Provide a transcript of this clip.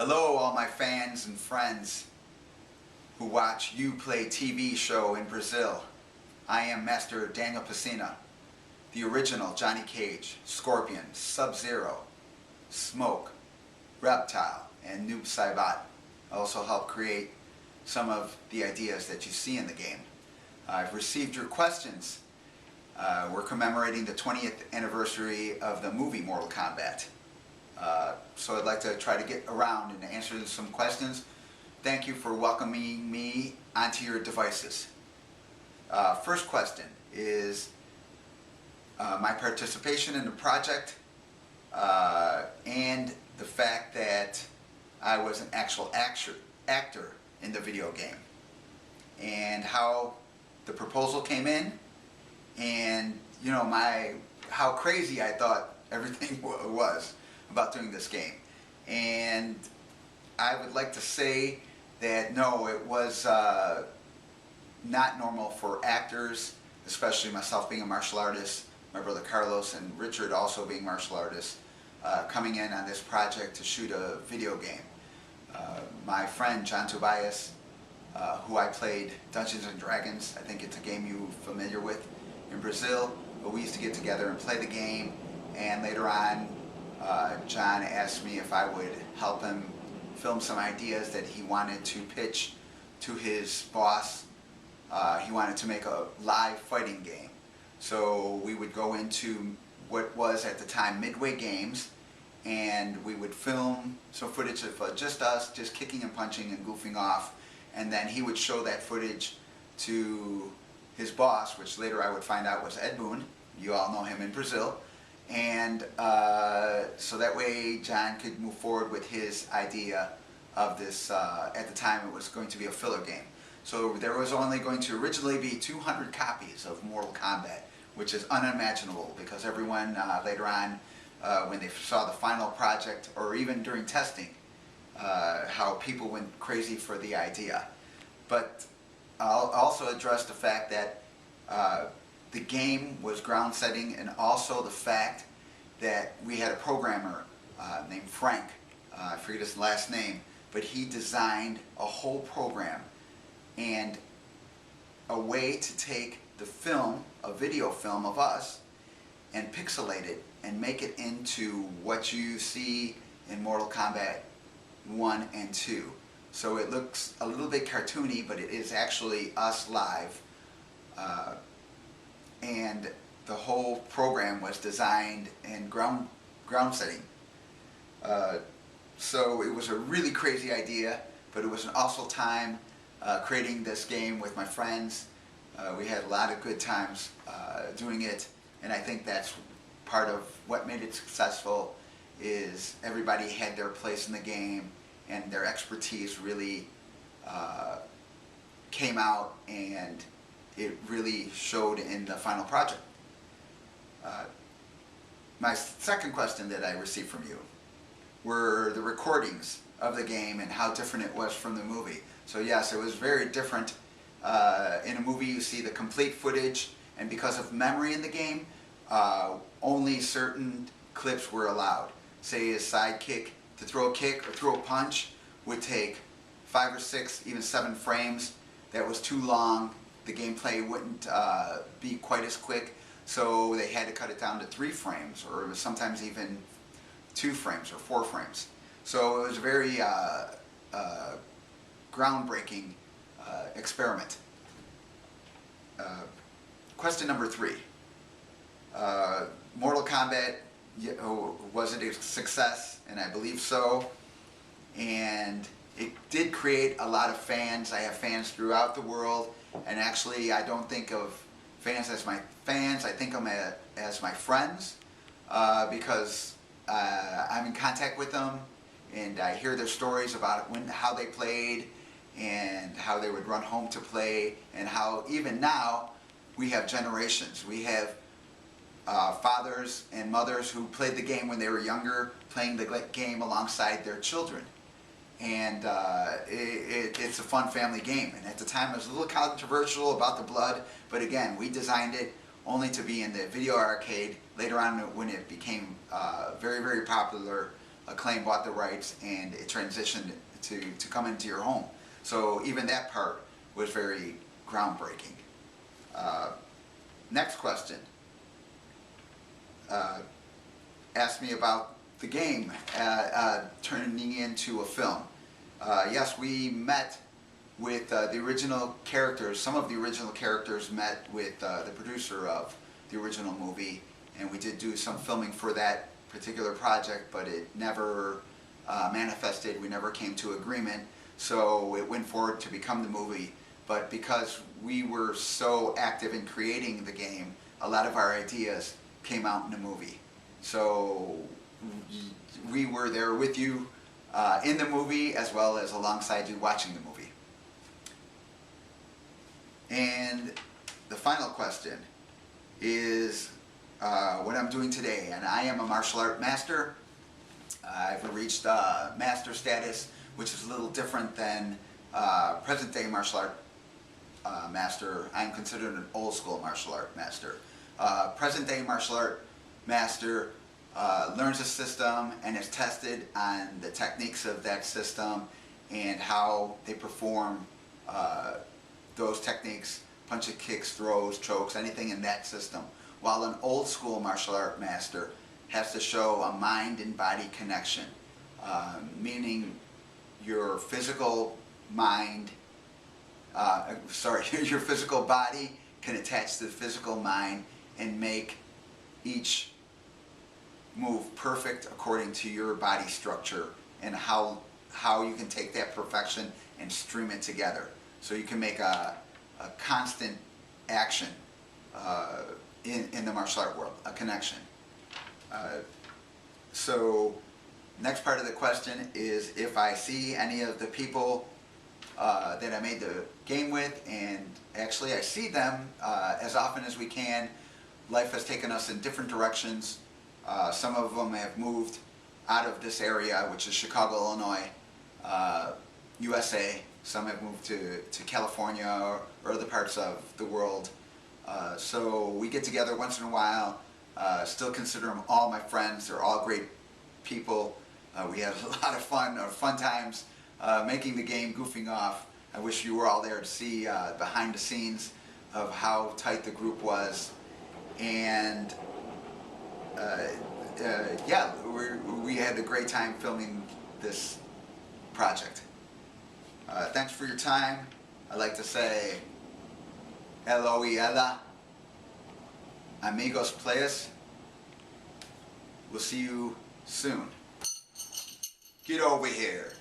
Hello all my fans and friends who watch Uplay TV show in Brazil. I am Master Daniel Pesina, the original Johnny Cage, Scorpion, Sub-Zero, Smoke, Reptile, and Noob Saibot. I also help create some of the ideas that you see in the game. I've received your questions. We're commemorating the 20th anniversary of the movie Mortal Kombat. So I'd like to try to get around and answer some questions. Thank you for welcoming me onto your devices. First question is my participation in the project and the fact that I was an actual actor in the video game, and how the proposal came in, and you know how crazy I thought everything was about doing this game. And I would like to say that no, it was not normal for actors, especially myself being a martial artist, my brother Carlos and Richard also being martial artists, coming in on this project to shoot a video game. My friend John Tobias, who I played Dungeons and Dragons, I think it's a game you're familiar with in Brazil, but we used to get together and play the game, and later on John asked me if I would help him film some ideas that he wanted to pitch to his boss. He wanted to make a live fighting game. So we would go into what was at the time Midway Games, and we would film some footage of just us, just kicking and punching and goofing off, and then he would show that footage to his boss, which later I would find out was Ed Boon. You all know him in Brazil. And so that way John could move forward with his idea of this. At the time it was going to be a filler game. So there was only going to originally be 200 copies of Mortal Kombat, which is unimaginable because everyone later on, when they saw the final project, or even during testing, how people went crazy for the idea. But I'll also address the fact that the game was ground setting, and also the fact that we had a programmer named Frank, I forget his last name, but he designed a whole program and a way to take the film, a video film of us, and pixelate it and make it into what you see in Mortal Kombat 1 and 2. So it looks a little bit cartoony, but it is actually us live. And the whole program was designed and ground setting. So it was a really crazy idea, but it was an awesome time creating this game with my friends. We had a lot of good times doing it, and I think that's part of what made it successful, is everybody had their place in the game, and their expertise really came out, and it really showed in the final project. My second question that I received from you were the recordings of the game and how different it was from the movie. So yes, it was very different. In a movie you see the complete footage, and because of memory in the game, only certain clips were allowed. Say a side kick, to throw a kick or throw a punch would take 5 or 6, even 7 frames. That was too long. The gameplay wouldn't be quite as quick, so they had to cut it down to 3 frames, or sometimes even 2 frames or 4 frames. So it was a very groundbreaking experiment. Question number 3. Mortal Kombat, was it a success? And I believe so. And it did create a lot of fans. I have fans throughout the world. And actually, I don't think of fans as my fans. I think of them as my friends, because I'm in contact with them, and I hear their stories about how they played, and how they would run home to play, and how even now we have generations. We have fathers and mothers who played the game when they were younger, playing the game alongside their children. And it's a fun family game. And at the time it was a little controversial about the blood, but again, we designed it only to be in the video arcade. Later on, when it became very, very popular, Acclaim bought the rights and it transitioned to come into your home. So even that part was very groundbreaking. Next question. Asked me about the game turning into a film. Yes, we met with the original characters. Some of the original characters met with the producer of the original movie, and we did do some filming for that particular project, but it never manifested. We never came to agreement, so it went forward to become the movie. But because we were so active in creating the game, a lot of our ideas came out in the movie. So we were there with you in the movie as well as alongside you watching the movie. And the final question is what I'm doing today. And I am a martial art master. I've reached master status, which is a little different than present day martial art master. I'm considered an old school martial art master. Present day martial art master learns a system and is tested on the techniques of that system and how they perform those techniques, punches, kicks, throws, chokes, anything in that system. While an old school martial art master has to show a mind and body connection, meaning your physical mind, your physical body can attach to the physical mind and make each move perfect according to your body structure and how you can take that perfection and stream it together. So you can make a constant action in the martial art world, a connection. So next part of the question is if I see any of the people that I made the game with, and actually I see them as often as we can. Life has taken us in different directions. Some of them have moved out of this area, which is Chicago, Illinois, USA. Some have moved to California or other parts of the world. So we get together once in a while. Still consider them all my friends. They're all great people. We have a lot of fun times making the game, goofing off. I wish you were all there to see behind the scenes of how tight the group was. And yeah, we had a great time filming this project. Thanks for your time. I'd like to say hello y ella, amigos players. We'll see you soon. Get over here.